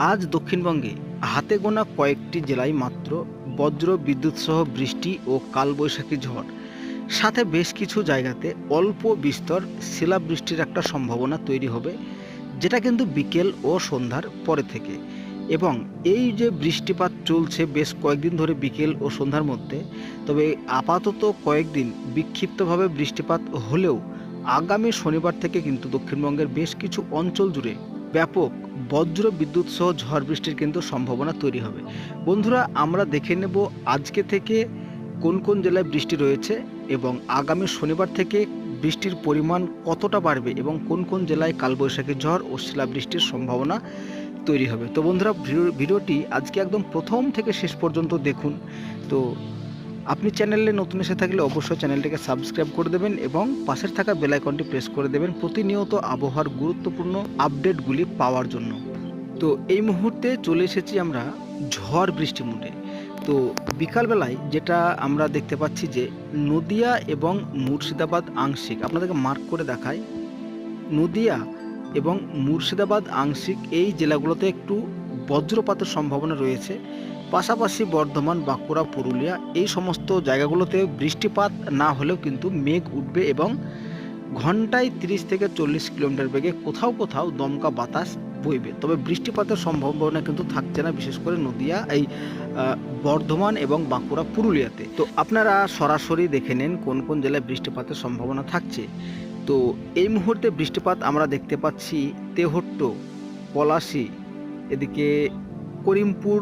আজ দক্ষিণবঙ্গে হাতে গোনা কয়েকটি জেলায় মাত্র বজ্র বিদ্যুৎ সহ বৃষ্টি ও কালবৈশাখী ঝড়, সাথে বেশ কিছু জায়গাতে অল্প বিস্তর শিলাবৃষ্টির একটা সম্ভাবনা তৈরি হবে, যেটা কিন্তু বিকেল ও সন্ধ্যার পরে থেকে। এবং এই যে বৃষ্টিপাত চলছে বেশ কয়েকদিন ধরে বিকেল ও সন্ধ্যার মধ্যে, তবে আপাতত কয়েকদিন বিক্ষিপ্তভাবে বৃষ্টিপাত হলেও আগামী শনিবার থেকে কিন্তু দক্ষিণবঙ্গের বেশ কিছু অঞ্চল জুড়ে ব্যাপক বজ্র বিদ্যুৎ সহ ঝড় বৃষ্টির কিন্তু সম্ভাবনা তৈরি হবে। বন্ধুরা, আমরা দেখে নেব আজকে থেকে কোন কোন জেলায় বৃষ্টি রয়েছে এবং আগামী শনিবার থেকে বৃষ্টির পরিমাণ কতটা বাড়বে এবং কোন কোন জেলায় কালবৈশাখী ঝড় ও শিলাবৃষ্টির সম্ভাবনা তৈরি হবে। তো বন্ধুরা, ভিডিওটি আজকে একদম প্রথম থেকে শেষ পর্যন্ত দেখুন। তো আপনি চ্যানেলে নতুন এসে থাকলে অবশ্যই চ্যানেলটিকে সাবস্ক্রাইব করে দেবেন এবং পাশের থাকা বেল আইকনটি প্রেস করে দেবেন প্রতিনিয়ত আবহাওয়ার গুরুত্বপূর্ণ আপডেটগুলি পাওয়ার জন্য। তো এই মুহূর্তে চলে এসেছি আমরা ঝড় বৃষ্টি মোডে। তো বিকালবেলায় যেটা আমরা দেখতে পাচ্ছি যে নদিয়া এবং মুর্শিদাবাদ আংশিক, আপনাদেরকে মার্ক করে দেখায়, নদিয়া এবং মুর্শিদাবাদ আংশিক এই জেলাগুলোতে একটু বজ্রপাতের সম্ভাবনা রয়েছে। পাশাপাশি বর্ধমান, বাঁকুড়া, পুরুলিয়া এই সমস্ত জায়গাগুলোতে বৃষ্টিপাত না হলেও কিন্তু মেঘ উঠবে এবং ঘন্টায় 30 থেকে 40 কিলোমিটার বেগে কোথাও কোথাও দমকা বাতাস বইবে। তবে বৃষ্টিপাতের সম্ভাবনা কিন্তু থাকছে না, বিশেষ করে নদিয়া, এই বর্ধমান এবং বাঁকুড়া, পুরুলিয়াতে। তো আপনারা সরাসরি দেখে নেন কোন কোন জেলায় বৃষ্টিপাতের সম্ভাবনা থাকছে। তো এই মুহূর্তে বৃষ্টিপাত আমরা দেখতে পাচ্ছি তেহট্ট, পলাশী, এদিকে করিমপুর,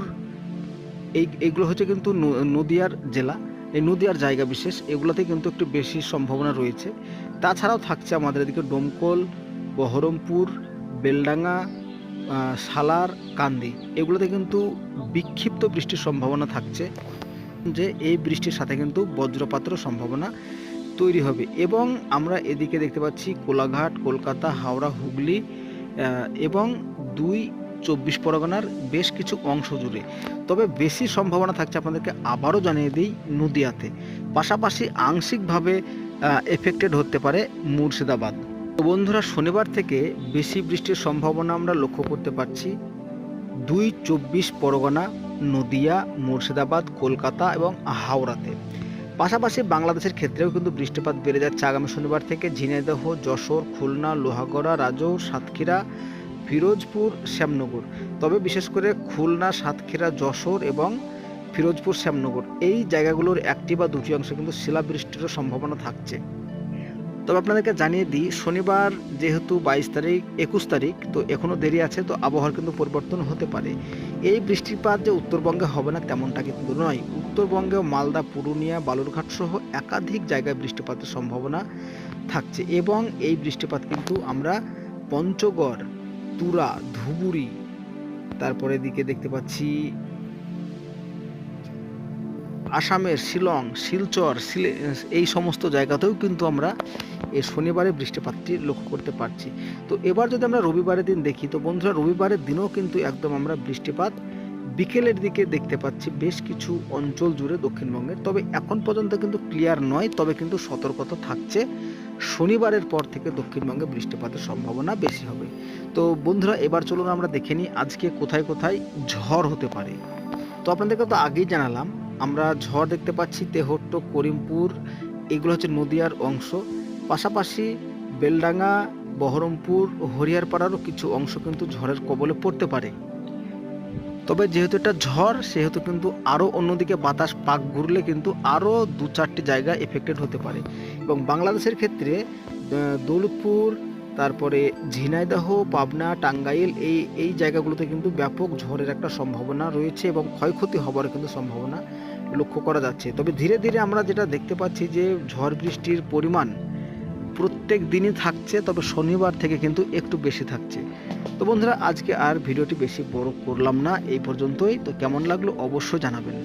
এইগুলো হচ্ছে কিন্তু নদিয়ার জেলা, এই নদিয়ার জায়গা বিশেষ, এগুলোতে কিন্তু একটু বেশি সম্ভাবনা রয়েছে। তাছাড়াও থাকছে আমাদের এদিকে ডোমকল, বহরমপুর, বেলডাঙ্গা, সালার, কান্দি, এগুলোতে কিন্তু বিক্ষিপ্ত বৃষ্টির সম্ভাবনা থাকছে, যে এই বৃষ্টির সাথে কিন্তু বজ্রপাতের সম্ভাবনা তৈরি হবে। এবং আমরা এদিকে দেখতে পাচ্ছি কোলাঘাট, কলকাতা, হাওড়া, হুগলি এবং 24 পরগনার বেশ কিছু অংশ জুড়ে। তবে বেশি সম্ভাবনা থাকছে, আপনাদেরকে আবারও জানিয়ে দিই, নদিয়াতে। পাশাপাশি আংশিকভাবে এফেক্টেড হতে পারে মুর্শিদাবাদ। তো বন্ধুরা, শনিবার থেকে বেশি বৃষ্টির সম্ভাবনা আমরা লক্ষ্য করতে পারছি 24 পরগনা, নদিয়া, মুর্শিদাবাদ, কলকাতা এবং হাওড়াতে। পাশাপাশি বাংলাদেশের ক্ষেত্রেও কিন্তু বৃষ্টিপাত বেড়ে যাচ্ছে আগামী শনিবার থেকে ঝিনাইদহ, যশোর, খুলনা, লোহাগড়া, রাজৌর, সাতক্ষীরা, ফিরোজপুর, শ্যামনগর। তবে বিশেষ করে খুলনা, সাতক্ষীরা, যশোর এবং ফিরোজপুর, শ্যামনগর এই জায়গাগুলোর একটি বা দুটি অংশে কিন্তু শিলাবৃষ্টিরও সম্ভাবনা থাকছে। তবে আপনাদেরকে জানিয়ে দিই, শনিবার যেহেতু 22 তারিখ, 21 তারিখ, তো এখনও দেরি আছে, তো আবহাওয়ার কিন্তু পরিবর্তন হতে পারে। এই বৃষ্টিপাত যে উত্তরবঙ্গে হবে না তেমনটা কিন্তু নয়। উত্তরবঙ্গেও মালদা, পুরুলিয়া, বালুরঘাট সহ একাধিক জায়গায় বৃষ্টিপাতের সম্ভাবনা থাকছে। এবং এই বৃষ্টিপাত কিন্তু আমরা পঞ্চগড়, তুরা, ধুবুরি, তারপরে দিকে দেখতে পাচ্ছি আসামের শিলং, শিলচর, এই সমস্ত জায়গাতেও কিন্তু আমরা এই শনিবারে বৃষ্টিপাতটি লক্ষ্য করতে পারছি। তো এবার যদি আমরা রবিবারের দিন দেখি, তো বন্ধুরা রবিবারের দিনও কিন্তু একদম আমরা বৃষ্টিপাত বিকেলের দিকে দেখতে পাচ্ছি বেশ কিছু অঞ্চল জুড়ে দক্ষিণবঙ্গের। তবে এখন পর্যন্ত কিন্তু ক্লিয়ার নয়, তবে কিন্তু সতর্কতা থাকছে, শনিবারের পর থেকে দক্ষিণবঙ্গে বৃষ্টিপাতের সম্ভাবনা বেশি হবে। তো বন্ধুরা, এবার চলুন আমরা দেখে নিই আজকে কোথায় কোথায় ঝড় হতে পারে। তো আপনাদেরকে তো আগেই জানালাম, আমরা ঝড় দেখতে পাচ্ছি তেহট্ট, করিমপুর, এগুলো হচ্ছে নদিয়ার অংশ। পাশাপাশি বেলডাঙ্গা, বহরমপুর, হরিয়ারপাড়ারও কিছু অংশ কিন্তু ঝড়ের কবলে পড়তে পারে। তবে যেহেতু এটা ঝড়, সেহেতু কিন্তু আরও অন্যদিকে বাতাস পাক ঘুরলে কিন্তু আরও 2-4টি জায়গা এফেক্টেড হতে পারে। এবং বাংলাদেশের ক্ষেত্রে দৌলতপুর, তারপরে ঝিনাইদহ, পাবনা, টাঙ্গাইল, এই জায়গাগুলোতে কিন্তু ব্যাপক ঝড়ের একটা সম্ভাবনা রয়েছে এবং ক্ষয়ক্ষতি হবার কিন্তু সম্ভাবনা লক্ষ্য করা যাচ্ছে। তবে ধীরে ধীরে আমরা যেটা দেখতে পাচ্ছি যে ঝড় বৃষ্টির পরিমাণ প্রত্যেক দিনই থাকছে, তবে শনিবার থেকে কিন্তু একটু বেশি থাকছে। তো বন্ধুরা, আজকে আর ভিডিওটি বেশি বড় করলাম না, এই পর্যন্তই। তো কেমন লাগলো অবশ্যই জানাবেন।